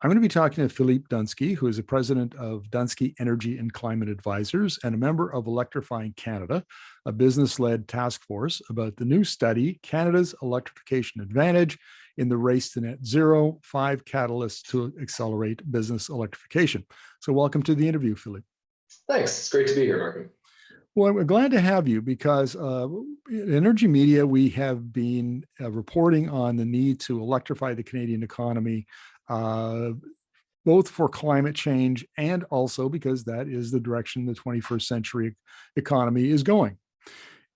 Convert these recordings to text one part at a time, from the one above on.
I'm going to be talking to Phillippe Dunsky, who is the president of Dunsky Energy and Climate Advisors and a member of Electrifying Canada, a business-led task force about the new study, Canada's Electrification Advantage in the Race to Net Zero, 5 Catalysts to Accelerate Business Electrification. So welcome to the interview, Phillippe. Thanks. It's great to be here, Markham. Well, we're glad to have you because in energy media, we have been reporting on the need to electrify the Canadian economy, both for climate change and also because that is the direction the 21st century economy is going.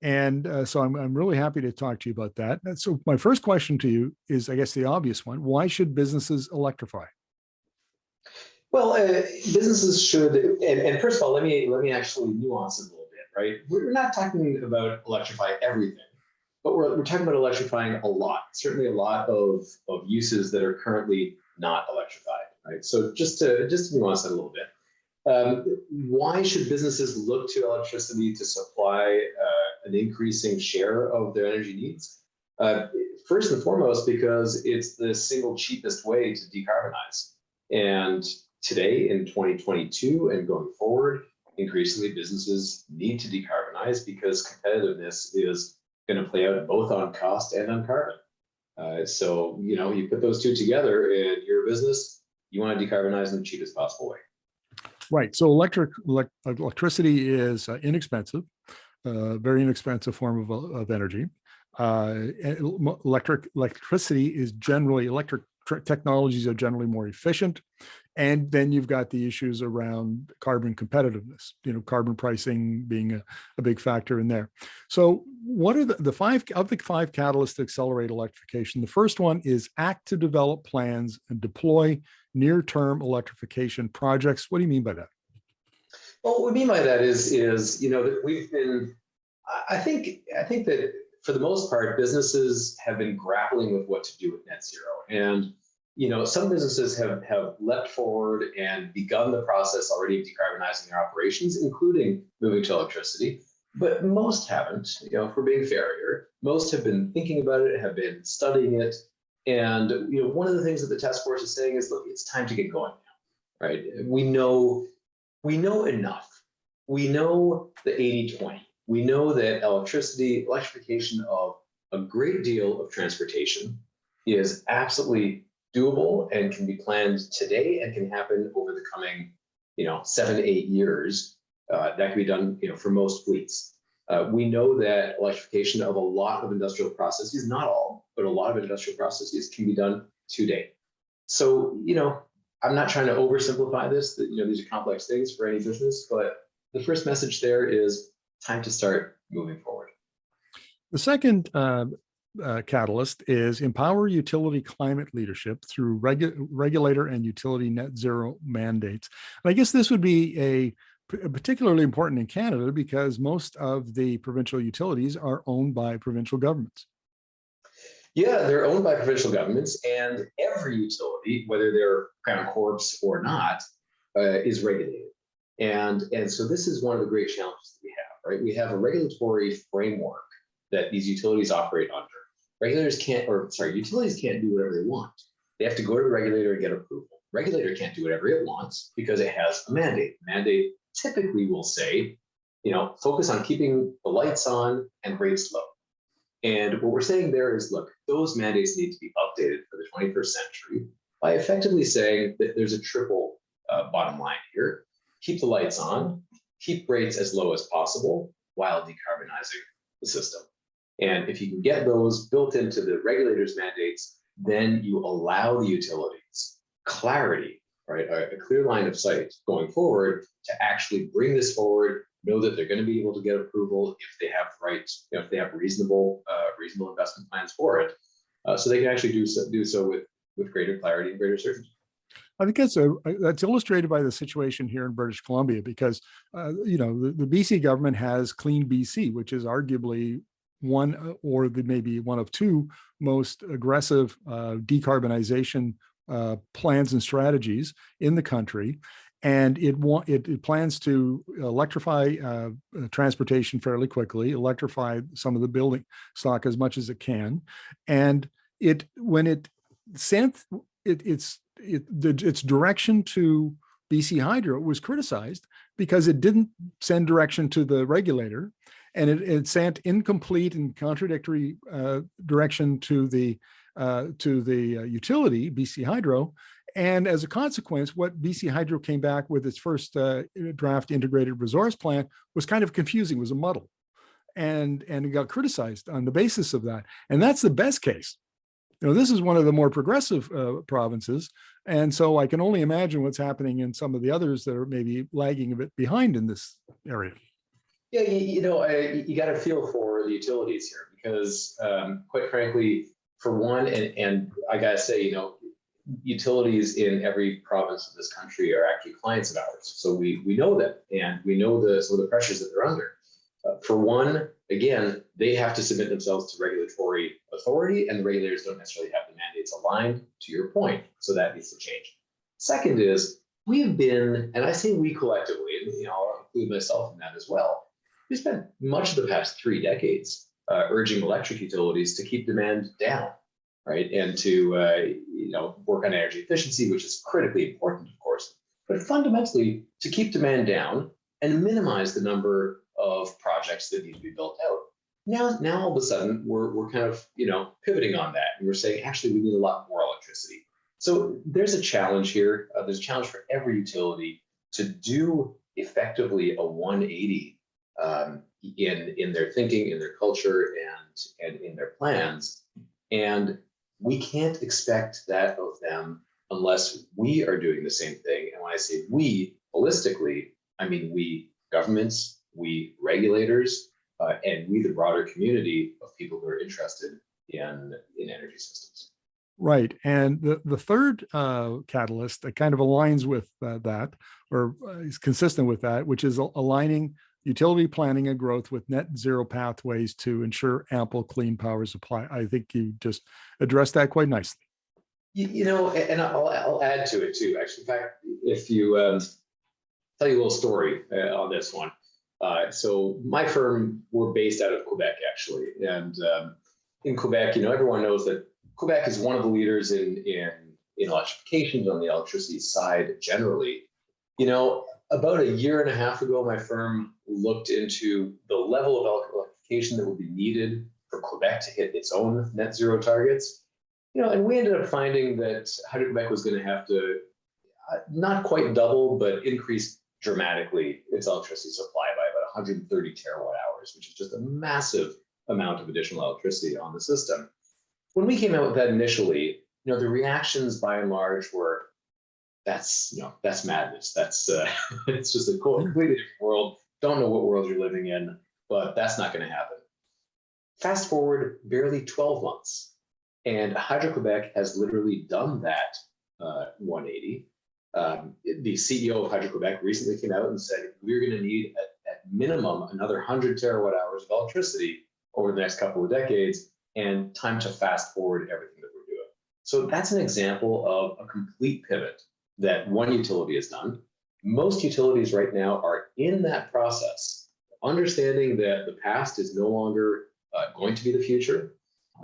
And so I'm really happy to talk to you about that. And so my first question to you is, I guess, the obvious one. Why should businesses electrify? Well, businesses should, and first of all, let me actually nuance it a little bit, right? We're not talking about electrify everything, but we're talking about electrifying a lot, certainly a lot of uses that are currently not electrified, right? So just to nuance that a little bit, why should businesses look to electricity to supply an increasing share of their energy needs? First and foremost, because it's the single cheapest way to decarbonize. And today in 2022 and going forward, increasingly businesses need to decarbonize because competitiveness is going to play out both on cost and on carbon. So, you put those two together in your business, you want to decarbonize in the cheapest possible way. Right. So electricity is inexpensive, very inexpensive form of energy. Electricity is generally, electric technologies are generally more efficient. And then you've got the issues around carbon competitiveness, carbon pricing being a big factor in there. So what are the five catalysts to accelerate electrification? The first one is act to develop plans and deploy near-term electrification projects. What do you mean by that? Well, what we mean by that is that we've been, I think that for the most part, businesses have been grappling with what to do with net zero. And some businesses have leapt forward and begun the process already of decarbonizing their operations, including moving to electricity. But most haven't, if we're being fair here. Most have been thinking about it, have been studying it. And one of the things that the task force is saying is, look, it's time to get going now, right? We know enough. We know the 80-20. We know that electrification of a great deal of transportation is absolutely doable and can be planned today and can happen over the coming, 7 to 8 years. That can be done, for most fleets. We know that electrification of a lot of industrial processes, not all, but a lot of industrial processes can be done today. So, I'm not trying to oversimplify this, that, these are complex things for any business, but the first message there is time to start moving forward. The second catalyst is empower utility climate leadership through regulator and utility net zero mandates. And I guess this would be particularly important in Canada because most of the provincial utilities are owned by provincial governments. Yeah, they're owned by provincial governments, and every utility, whether they're Crown Corps or not, is regulated. And so this is one of the great challenges that we have, right? We have a regulatory framework that these utilities operate under. Utilities can't do whatever they want. They have to go to the regulator and get approval. Regulator can't do whatever it wants because it has a mandate. The mandate typically will say, focus on keeping the lights on and rates low. And what we're saying there is, look, those mandates need to be updated for the 21st century by effectively saying that there's a triple bottom line here. Keep the lights on, keep rates as low as possible while decarbonizing the system. And if you can get those built into the regulator's mandates, then you allow the utilities clarity, right? A clear line of sight going forward to actually bring this forward, know that they're going to be able to get approval if they have if they have reasonable investment plans for it, so they can actually do so with greater clarity and greater certainty. I think that's illustrated by the situation here in British Columbia because, the BC government has Clean BC, which is arguably one or maybe one of two most aggressive decarbonization plans and strategies in the country. And it plans to electrify transportation fairly quickly, electrify some of the building stock as much as it can. And when it sent its direction to BC Hydro was criticized because it didn't send direction to the regulator, and it sent incomplete and contradictory direction to the utility, BC Hydro. And as a consequence, what BC Hydro came back with its first draft integrated resource plan was kind of confusing, was a muddle. And it got criticized on the basis of that. And that's the best case. This is one of the more progressive provinces. And so I can only imagine what's happening in some of the others that are maybe lagging a bit behind in this area. Yeah, you got to feel for the utilities here because, quite frankly, for one, and I got to say, utilities in every province of this country are actually clients of ours. So we know them, and we know some of the pressures that they're under. For one, again, they have to submit themselves to regulatory authority, and the regulators don't necessarily have the mandates aligned, to your point. So that needs to change. Second is, we've been, and I say we collectively, and I'll include myself in that as well, we spent much of the past 3 decades urging electric utilities to keep demand down, right? And to work on energy efficiency, which is critically important, of course, but fundamentally to keep demand down and minimize the number of projects that need to be built out. Now all of a sudden we're kind of pivoting on that, and we're saying actually we need a lot more electricity. So there's a challenge here. There's a challenge for every utility to do effectively a 180 in their thinking, in their culture, and in their plans. And we can't expect that of them unless we are doing the same thing. And when I say we, holistically, I mean we governments, we regulators, and we, the broader community of people who are interested in energy systems. Right. And the third catalyst that kind of aligns with that, or is consistent with that, which is aligning utility planning and growth with net zero pathways to ensure ample clean power supply. I think you just addressed that quite nicely. And I'll add to it too. Actually, in fact, if you tell you a little story on this one. So my firm, we're based out of Quebec, actually. And in Quebec, everyone knows that Quebec is one of the leaders in electrification on the electricity side generally. About a year and a half ago, my firm looked into the level of electrification that would be needed for Quebec to hit its own net zero targets. And we ended up finding that Hydro-Quebec was going to have to not quite double, but increase dramatically its electricity supply by about 130 terawatt hours, which is just a massive amount of additional electricity on the system. When we came out with that initially, the reactions by and large were, that's madness. That's it's just a completely different world. Don't know what world you're living in, but that's not going to happen. Fast forward barely 12 months, and Hydro-Quebec has literally done that 180. The CEO of Hydro-Quebec recently came out and said, we're going to need at minimum another 100 terawatt hours of electricity over the next couple of decades, and time to fast forward everything that we're doing. So that's an example of a complete pivot that one utility has done. Most utilities right now are in that process, understanding that the past is no longer going to be the future,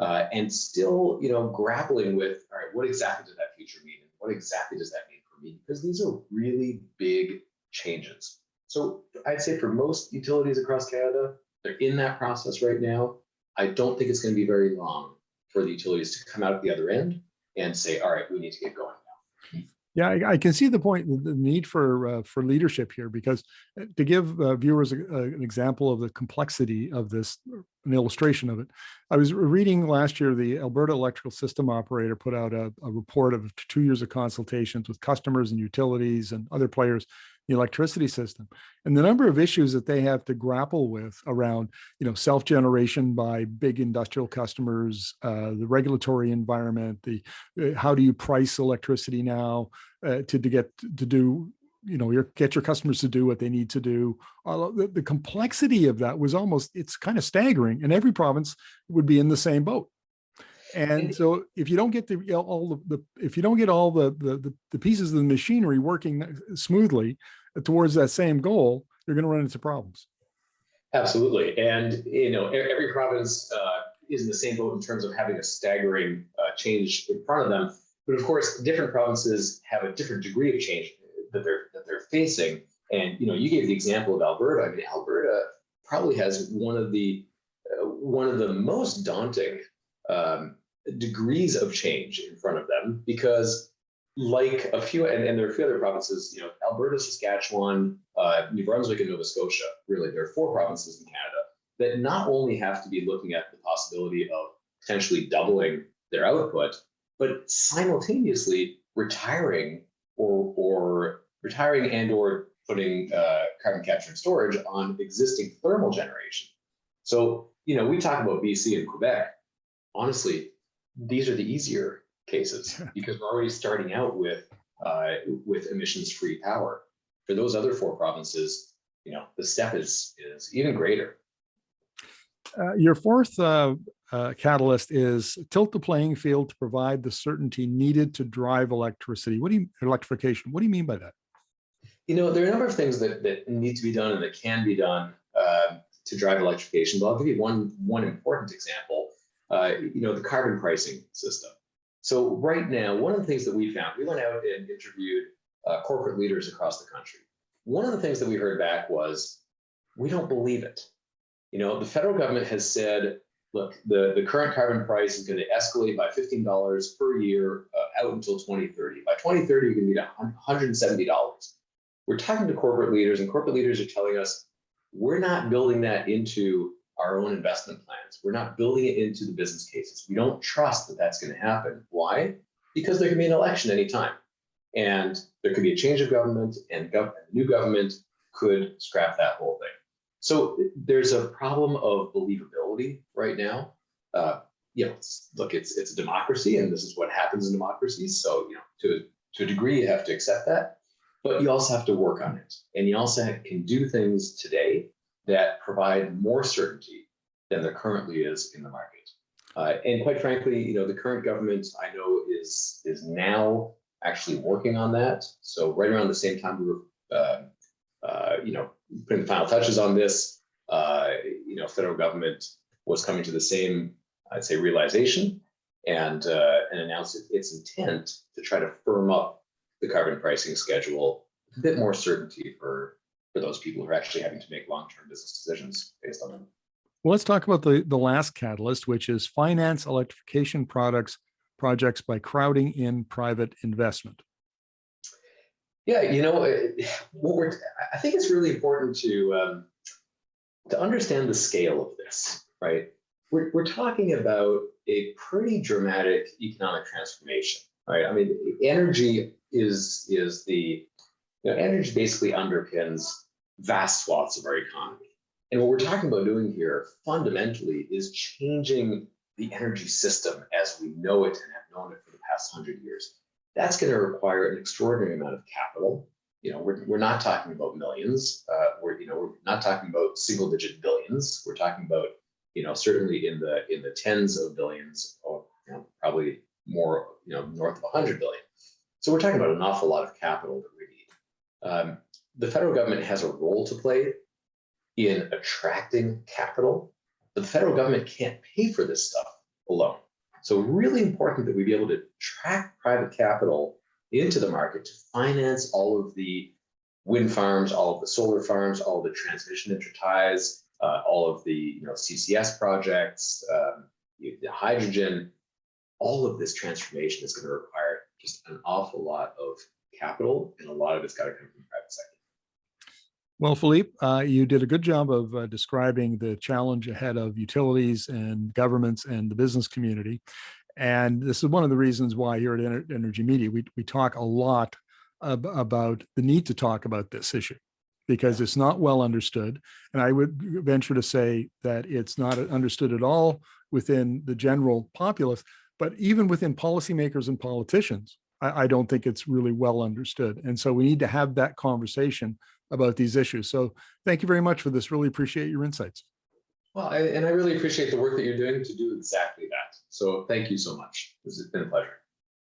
and still, grappling with, all right, what exactly does that future mean? What exactly does that mean for me? Because these are really big changes. So I'd say for most utilities across Canada, they're in that process right now. I don't think it's going to be very long for the utilities to come out at the other end and say, all right, we need to get going now. Yeah, I can see the point, the need for leadership here, because to give viewers an example of the complexity of this, an illustration of it, I was reading last year, the Alberta Electrical System Operator put out a report of 2 years of consultations with customers and utilities and other players in the electricity system. And the number of issues that they have to grapple with around, self-generation by big industrial customers, the regulatory environment, how do you price electricity now, to get to do, get your customers to do what they need to do. The complexity of that was it's kind of staggering, and every province would be in the same boat. And so if you don't get all the pieces of the machinery working smoothly towards that same goal, you're going to run into problems. Absolutely. And, every province is in the same boat in terms of having a staggering change in front of them. But of course, different provinces have a different degree of change that they're facing. And you gave the example of Alberta. I mean, Alberta probably has one of the most daunting degrees of change in front of them, because like a few, and there are a few other provinces, Alberta, Saskatchewan, New Brunswick, and Nova Scotia. Really, there are 4 provinces in Canada that not only have to be looking at the possibility of potentially doubling their output, but simultaneously retiring or putting carbon capture and storage on existing thermal generation. So, we talk about BC and Quebec. Honestly, these are the easier cases because we're already starting out with emissions-free power. For those other 4 provinces, the step is even greater. Your fourth catalyst is tilt the playing field to provide the certainty needed to drive electrification. What do you mean by that? There are a number of things that need to be done and that can be done to drive electrification. But I'll give you one important example. The carbon pricing system. So right now, one of the things that we found, we went out and interviewed corporate leaders across the country. One of the things that we heard back was, we don't believe it. The federal government has said, look, the current carbon price is going to escalate by $15 per year out until 2030. By 2030, you're going to be $170. We're talking to corporate leaders, and corporate leaders are telling us, we're not building that into our own investment plans. We're not building it into the business cases. We don't trust that that's going to happen. Why? Because there can be an election anytime. And there could be a change of government, and new government could scrap that whole thing. So there's a problem of believability right now. Look, it's a democracy, and this is what happens in democracies. So, to a degree, you have to accept that, but you also have to work on it. And you also can do things today that provide more certainty than there currently is in the market. And quite frankly, the current government, I know, is now actually working on that. So right around the same time we were, putting the final touches on this, federal government was coming to the same, I'd say, realization and announced its intent to try to firm up the carbon pricing schedule, a bit more certainty for those people who are actually having to make long-term business decisions based on them. Well, let's talk about the last catalyst, which is finance electrification projects by crowding in private investment. Yeah, I think it's really important to understand the scale of this, right? We're talking about a pretty dramatic economic transformation, right? I mean, energy energy basically underpins vast swaths of our economy. And what we're talking about doing here fundamentally is changing the energy system as we know it and have known it for the past 100 years. That's going to require an extraordinary amount of capital. We're not talking about millions. We're not talking about single-digit billions. We're talking about certainly in the tens of billions, or probably more north of 100 billion. So we're talking about an awful lot of capital that we need. The federal government has a role to play in attracting capital, but the federal government can't pay for this stuff alone. So really important that we be able to attract private capital into the market to finance all of the wind farms, all of the solar farms, all of the transmission interties, all of the CCS projects, the hydrogen. All of this transformation is going to require just an awful lot of capital, and a lot of it's got to come from the private sector. Well, Phillippe, you did a good job of describing the challenge ahead of utilities and governments and the business community. And this is one of the reasons why here at Energy Media, we talk a lot about the need to talk about this issue, because it's not well understood. And I would venture to say that it's not understood at all within the general populace, but even within policymakers and politicians, I don't think it's really well understood. And so we need to have that conversation about these issues. So thank you very much for this. Really appreciate your insights. Well, and I really appreciate the work that you're doing to do exactly that. So thank you so much. It's been a pleasure.